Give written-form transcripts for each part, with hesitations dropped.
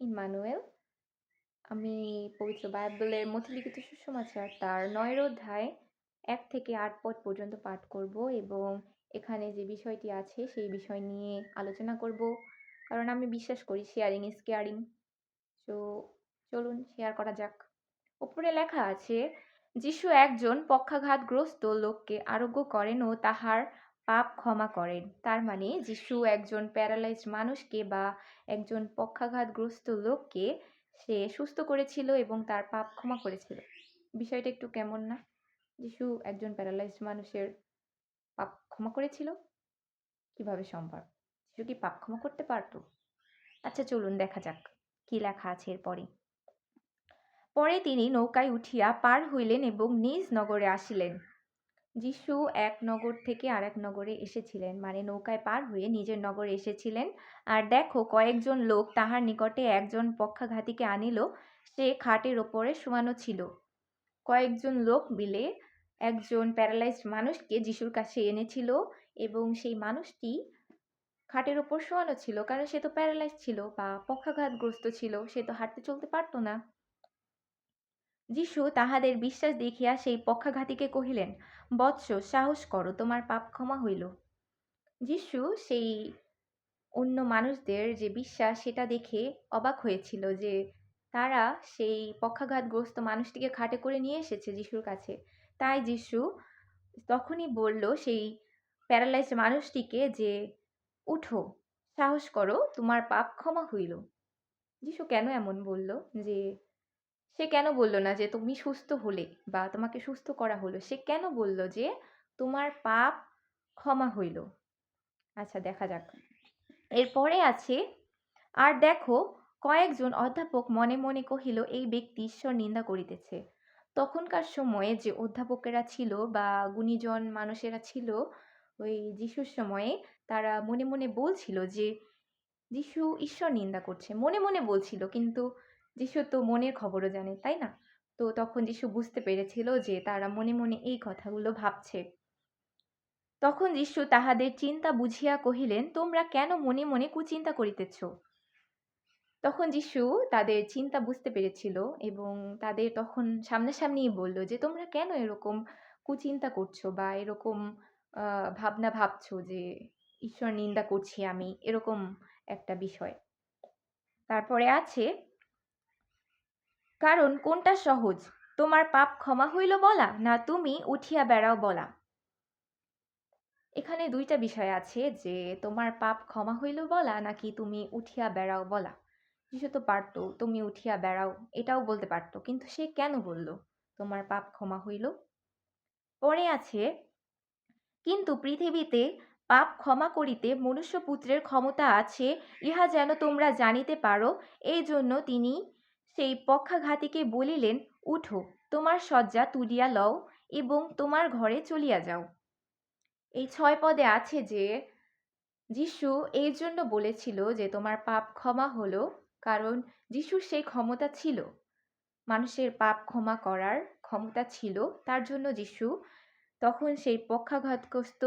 Emmanuel. আমি পবিত্র বাইবেলের মথিলিখিত সুসমাচার তার ৯ অধ্যায় ১ থেকে ৮ পদ পর্যন্ত পাঠ করব এবং এখানে যে বিষয়টি আছে সেই বিষয় নিয়ে আলোচনা করব। কারণ আমি বিশ্বাস করি শেয়ারিং ইজ কেয়ারিং। তো চলুন শেয়ার করা যাক। উপরে লেখা আছে, যিশু একজন পক্ষাঘাতগ্রস্ত লোককে আরোগ্য করেন ও তাহার পাপ ক্ষমা করেন। তার মানে যিশু একজন প্যারালাইজড মানুষকে বা একজন পক্ষাঘাতগ্রস্ত লোককে সে সুস্থ করেছিল এবং তার পাপ ক্ষমা করেছিল। বিষয়টা একটু কেমন না? যিশু একজন প্যারালাইজড মানুষের পাপ ক্ষমা করেছিল? কিভাবে সম্ভব? যিশু কি পাপ ক্ষমা করতে পারতো? আচ্ছা চলুন দেখা যাক কি লেখা আছে এরপরে। পরে তিনি নৌকায় উঠিয়া পার হইলেন এবং নিজ নগরে আসিলেন। যিশু এক নগর থেকে আরেক নগরে এসেছিলেন, মানে নৌকায় পার হয়ে নিজের নগরে এসেছিলেন। আর দেখো, কয়েকজন লোক তাহার নিকটে একজন পক্ষাঘাতীকে আনিল, সে খাটের ওপরে শোয়ানো ছিল। কয়েকজন লোক মিলে একজন প্যারালাইজড মানুষকে যিশুর কাছে এনেছিল এবং সেই মানুষটি খাটের ওপর শোয়ানো ছিল, কারণ সে তো প্যারালাইজ ছিল বা পক্ষাঘাতগ্রস্ত ছিল, সে তো হাঁটতে চলতে পারতো না। যিশু তাহাদের বিশ্বাস দেখিয়া সেই পক্ষাঘাতীকে কহিলেন, বৎস, সাহস করো, তোমার পাপ ক্ষমা হইল। যিশু সেই অন্য মানুষদের যে বিশ্বাস সেটা দেখে অবাক হয়েছিল যে তারা সেই পক্ষাঘাতগ্রস্ত মানুষটিকে খাটে করে নিয়ে এসেছে যিশুর কাছে। তাই যিশু তখনই বলল সেই প্যারালাইজড মানুষটিকে যে, উঠো, সাহস করো, তোমার পাপ ক্ষমা হইল। যিশু কেন এমন বলল? যে সে কেন বলল না যে তুমি সুস্থ হলে বা তোমাকে সুস্থ করা হলো? সে কেন বলল যে তোমার পাপ ক্ষমা হইল? আচ্ছা দেখা যাক। এরপরে আছে, আর দেখো, কয়েকজন অধ্যাপক মনে মনে কহিল, এই ব্যক্তি ঈশ্বর নিন্দা করিতেছে। তখনকার সময়ে যে অধ্যাপকেরা ছিল বা গুণীজন মানুষেরা ছিল ওই যিশুর সময়ে, তারা মনে মনে বলছিল যে যিশু ঈশ্বর নিন্দা করছে। মনে মনে বলছিল, কিন্তু যিশু তো মনের খবরও জানে, তাই না? তো তখন যিশু বুঝতে পেরেছিল যে তারা মনে মনে এই কথাগুলো ভাবছে। তখন যিশু তাহাদের চিন্তা বুঝিয়া কহিলেন, তোমরা কেন মনে মনে কুচিন্তা করিতেছ? তখন যিশু তাদের চিন্তা বুঝতে পেরেছিল এবং তাদের তখন সামনাসামনিই বলল যে তোমরা কেন এরকম কুচিন্তা করছো বা এরকম ভাবনা ভাবছো যে ঈশ্বর নিন্দা করছি আমি, এরকম একটা বিষয়। তারপরে আছে, কারণ কোনটা সহজ, তোমার পাপ ক্ষমা হইল বলা, না তুমি উঠিয়া বেড়াও বলা? এখানে দুইটা বিষয় আছে, যে তোমার পাপ ক্ষমা হইল বলা নাকি তুমি উঠিয়া বেড়াও বলা। যিশু তো পারতো তুমি উঠিয়া বেড়াও এটাও বলতে পারতো, কিন্তু সে কেন বলল তোমার পাপ ক্ষমা হইল? পরে আছে, কিন্তু পৃথিবীতে পাপ ক্ষমা করিতে মনুষ্যপুত্রের ক্ষমতা আছে, ইহা যেন তোমরা জানিতে পারো। এই জন্য তিনি সেই পক্ষাঘাতীকে বলিলেন, উঠো, তোমার শয্যা তুলিয়া লও এবং তোমার ঘরে চলিয়া যাও। এই ৬ পদে আছে যে যিশু এই জন্য বলেছিল যে তোমার পাপ ক্ষমা হলো, কারণ যিশুর সেই ক্ষমতা ছিল, মানুষের পাপ ক্ষমা করার ক্ষমতা ছিল। তার জন্য যিশু তখন সেই পক্ষাঘাতগ্রস্ত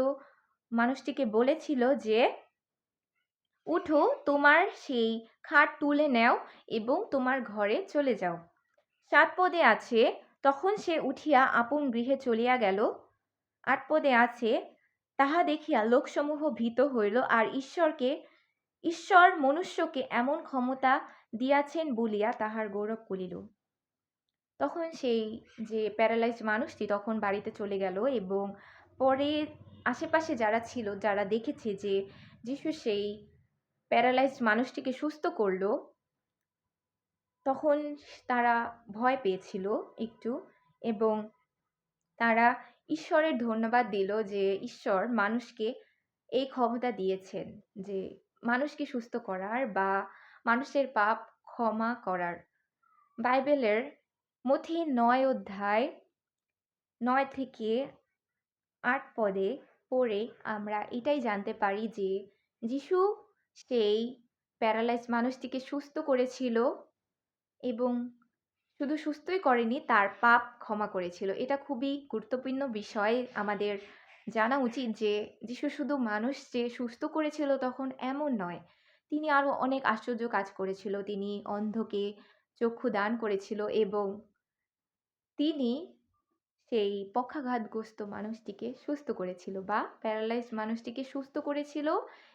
মানুষটিকে বলেছিল যে উঠো, তোমার সেই খাট তুলে নেও এবং তোমার ঘরে চলে যাও। ৭ পদে আছে, তখন সে উঠিয়া আপন গৃহে চলিয়া গেল। ৮ পদে আছে, তাহা দেখিয়া লোকসমূহ ভীত হইল, আর ঈশ্বর মনুষ্যকে এমন ক্ষমতা দিয়াছেন বলিয়া তাহার গৌরব করিল। তখন সেই যে প্যারালাইজড মানুষটি তখন বাড়িতে চলে গেল এবং পরে আশেপাশে যারা ছিল, যারা দেখেছে যে যিশু সেই প্যারালাইজড মানুষটিকে সুস্থ করল, তখন তারা ভয় পেয়েছিল একটু এবং তারা ঈশ্বরের ধন্যবাদ দিল যে ঈশ্বর মানুষকে এই ক্ষমতা দিয়েছেন যে মানুষকে সুস্থ করার বা মানুষের পাপ ক্ষমা করার। বাইবেলের মথি ৯ অধ্যায় ৯ থেকে ৮ পদে পড়ে আমরা এটাই জানতে পারি যে যিশু সেই প্যারালাইজড মানুষটিকে সুস্থ করেছিল এবং শুধু সুস্থই করেনি, তার পাপ ক্ষমা করেছিল। এটা খুবই গুরুত্বপূর্ণ বিষয়। আমাদের জানা উচিত যে যিশু শুধু মানুষ যে সুস্থ করেছিল তখন এমন নয়, তিনি আরো অনেক আশ্চর্য কাজ করেছিল। তিনি অন্ধকে চক্ষু দান করেছিল এবং তিনি সেই পক্ষাঘাতগ্রস্ত মানুষটিকে সুস্থ করেছিল বা প্যারালাইজড মানুষটিকে সুস্থ করেছিল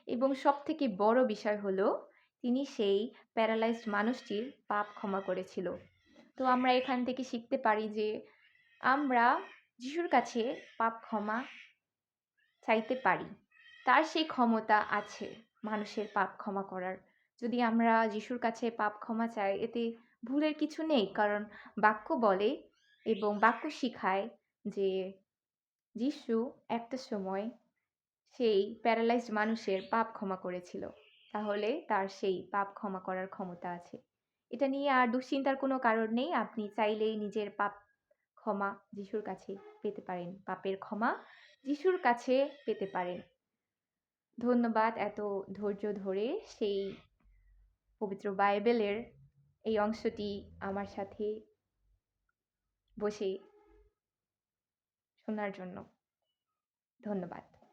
এবং সবথেকে বড় বিষয় হলো তিনি সেই প্যারালাইজড মানুষটির পাপ ক্ষমা করেছিল। তো আমরা এখান থেকে শিখতে পারি যে আমরা যিশুর কাছে পাপ ক্ষমা চাইতে পারি। তার সেই ক্ষমতা আছে মানুষের পাপ ক্ষমা করার। যদি আমরা যিশুর কাছে পাপ ক্ষমা চাই এতে ভুলের কিছু নেই। কারণ বাক্য বলে এবং বাক্য শিখায় যে যিশু একটা সময় সেই প্যারালাইজড মানুষের পাপ ক্ষমা করেছিল। তাহলে তার সেই পাপ ক্ষমা করার ক্ষমতা আছে। এটা নিয়ে আর দুশ্চিন্তার কোনো কারণ নেই। আপনি চাইলেই নিজের পাপ ক্ষমা যিশুর কাছে পেতে পারেন। পাপের ক্ষমা যিশুর কাছে পেতে পারেন। ধন্যবাদ এত ধৈর্য ধরে সেই পবিত্র বাইবেলের এই অংশটি আমার সাথে বসে শোনার জন্য। ধন্যবাদ।